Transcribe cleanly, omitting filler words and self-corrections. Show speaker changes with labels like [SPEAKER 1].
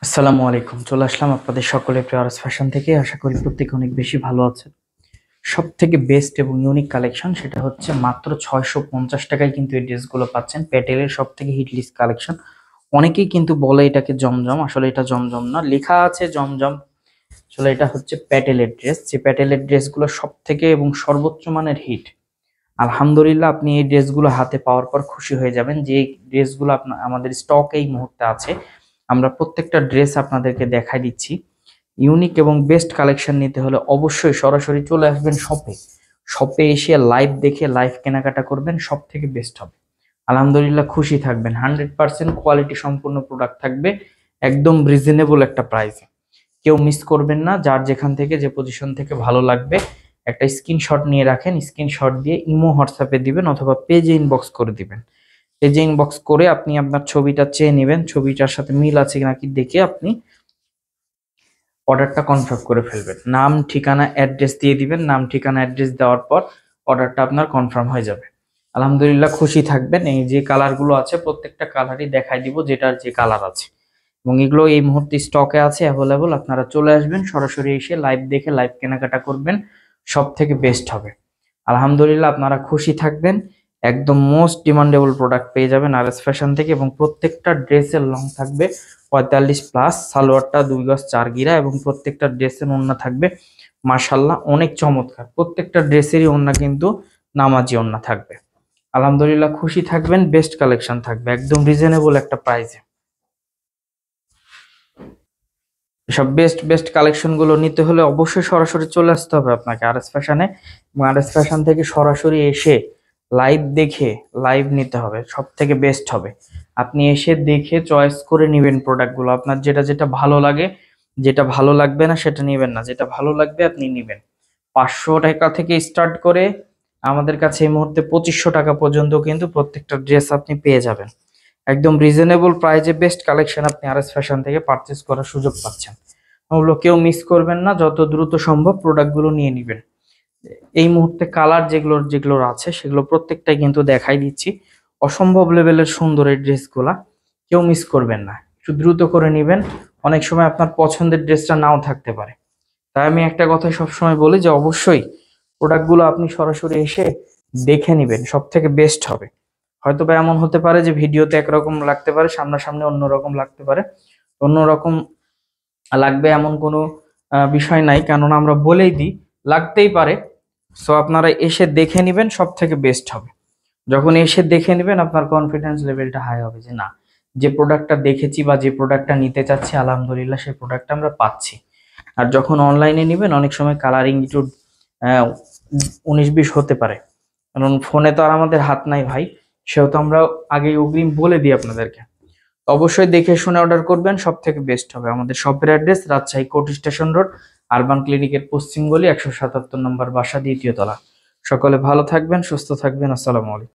[SPEAKER 1] আসসালামু আলাইকুম। চলে আসলাম আপনাদের সকলের প্রিয় আরএস ফ্যাশন থেকে। আশা করি প্রত্যেকে অনেক বেশি ভালো আছেন। সব থেকে বেস্ট এবং ইউনিক কালেকশন সেটা হচ্ছে মাত্র 650 টাকায় কিন্তু এই ড্রেসগুলো পাচ্ছেন। প্যাটেলের সব থেকে হিট লিস্ট কালেকশন। অনেকেই কিন্তু বলে এটাকে জমজম, আসলে এটা জমজম না, লেখা আছে জমজম, আসলে এটা হচ্ছে প্যাটেলের ড্রেস। যে প্যাটেলের ড্রেসগুলো সব থেকে এবং সর্বোচ্চ মানের হিট। আলহামদুলিল্লাহ, আপনি এই ড্রেসগুলো হাতে পাওয়ার পর খুশি হয়ে যাবেন যে এই ড্রেসগুলো আমাদের স্টক এই মুহূর্তে আছে। আমরা প্রত্যেকটা ড্রেস আপনাদেরকে দেখাই দিচ্ছি। ইউনিক এবং বেস্ট কালেকশন নিতে হলে অবশ্যই সরাসরি চলে আসবেন শপে। শপে এসে লাইভ দেখে লাইভ কেনাকাটা করবেন, সব থেকে বেস্ট হবে। আলহামদুলিল্লাহ, খুশি থাকবেন। 100% কোয়ালিটি সম্পূর্ণ প্রোডাক্ট থাকবে, একদম রিজনেবল একটা প্রাইসে। কেউ মিস করবেন না। যার যেখান থেকে যে পজিশন থেকে ভালো লাগবে একটা স্ক্রিনশট নিয়ে রাখেন। স্ক্রিনশট দিয়ে ইমো হোয়াটসঅ্যাপে দিবেন অথবা পেজে ইনবক্স করে দিবেন। পেজে ইনবক্স করে আপনি আপনার ছবিটা চেয়ে নেবেন, ছবিটার সাথে মিল আছে নাকি দেখে আপনি অর্ডারটা কনফার্ম করে ফেলবেন। নাম ঠিকানা অ্যাড্রেস দিয়ে দিবেন। নাম ঠিকানা অ্যাড্রেস দেওয়ার পর অর্ডারটা আপনার কনফার্ম হয়ে যাবে। আলহামদুলিল্লাহ, খুশি থাকবেন। এই যে কালারগুলো আছে প্রত্যেকটা কালারই দেখাই দিব যেটার যে কালার আছে, এবং এগুলো এই মুহূর্তে স্টকে আছে, অ্যাভেলেবল। আপনারা চলে আসবেন সরাসরি এসে লাইভ দেখে লাইভ কেনাকাটা করবেন, সব থেকে বেস্ট হবে। আলহামদুলিল্লাহ, আপনারা খুশি থাকবেন। একদম মোস্ট ডিমান্ডেবল প্রোডাক্ট পেয়ে যাবেন আরএস ফ্যাশন থেকে, এবং প্রত্যেকটা ড্রেসের লং থাকবে 45+, সালোয়ারটা 2 গজ 4 গিরা, এবং প্রত্যেকটা ড্রেসের ওড়না থাকবে মাশাআল্লাহ অনেক চমৎকার। প্রত্যেকটা ড্রেসেরই ওড়না কিন্তু নামাজি ওড়না থাকবে। আলহামদুলিল্লাহ, খুশি থাকবেন। বেস্ট কালেকশন থাকবে একদম রিজনেবল একটা প্রাইসে। সব বেস্ট বেস্ট কালেকশন গুলো নিতে হলে অবশ্যই সরাসরি চলে আসতে হবে আপনাকে আরএস ফ্যাশনে, এবং আরএস ফ্যাশন থেকে সরাসরি এসে লাইভ দেখে লাইভ নিতে হবে, সব থেকে বেস্ট হবে। আপনি এসে দেখে চয়েস করে নেবেন প্রোডাক্টগুলো। আপনার যেটা যেটা ভালো লাগে, যেটা ভালো লাগবে না সেটা নেবেন না, যেটা ভালো লাগবে আপনি নেবেন। 500 টাকা থেকে স্টার্ট করে আমাদের কাছে এই মুহূর্তে 2500 টাকা পর্যন্ত কিন্তু প্রত্যেকটা ড্রেস আপনি পেয়ে যাবেন। একদম রিজনেবল প্রাইজে বেস্ট কালেকশন আপনি আরএস ফ্যাশন থেকে পারচেজ করার সুযোগ পাচ্ছেন। ওগুলো কেউ মিস করবেন না, যত দ্রুত সম্ভব প্রোডাক্টগুলো নিয়ে নেবেন। এই মুহূর্তে কালার যেগুলোর যেগুলোর আছে সেগুলো প্রত্যেকটাই কিন্তু দেখাই দিচ্ছি। অসম্ভব লেভেলের সুন্দর এই ড্রেসগুলা, কেউ মিস করবেন না, একটু দ্রুত করে নেবেন। অনেক সময় আপনার পছন্দের ড্রেসটা নাও থাকতে পারে, তাই আমি একটা কথা সবসময় বলি যে অবশ্যই প্রোডাক্টগুলো আপনি সরাসরি এসে দেখে নেবেন, সব থেকে বেস্ট হবে। হয়তো বা এমন হতে পারে যে ভিডিওতে একরকম লাগতে পারে, সামনাসামনি অন্যরকম লাগতে পারে। অন্যরকম লাগবে এমন কোনো বিষয় নাই, কেননা আমরা বলেই দিই লাগতেই পারে। সো আপনারা এসে দেখে নেবেন, সব থেকে বেস্ট হবে। যখন এসে দেখে নেবেন আপনার কনফিডেন্স লেভেলটা হাই হবে যে না, যে প্রোডাক্টটা দেখেছি বা যে প্রোডাক্টটা নিতে চাচ্ছি আলহামদুলিল্লাহ সেই প্রোডাক্টটা আমরা পাচ্ছি। আর যখন অনলাইনে নেবেন অনেক সময় কালারিং একটু 19-20 হতে পারে, কারণ ফোনে তো আর আমাদের হাত নাই ভাই। সেহেতু আমরা আগে অগ্রিম বলে দিই আপনাদেরকে। অবশ্যই দেখে শুনে অর্ডার করবেন, সব থেকে বেস্ট হবে। আমাদের শপের address Rajshahi court station road, urban ক্লিনিকের পশ্চিম গলি, 177 নম্বর বাসা, 2য় তলা। সকলে ভালো থাকবেন, সুস্থ থাকবেন। আসসালামু আলাইকুম।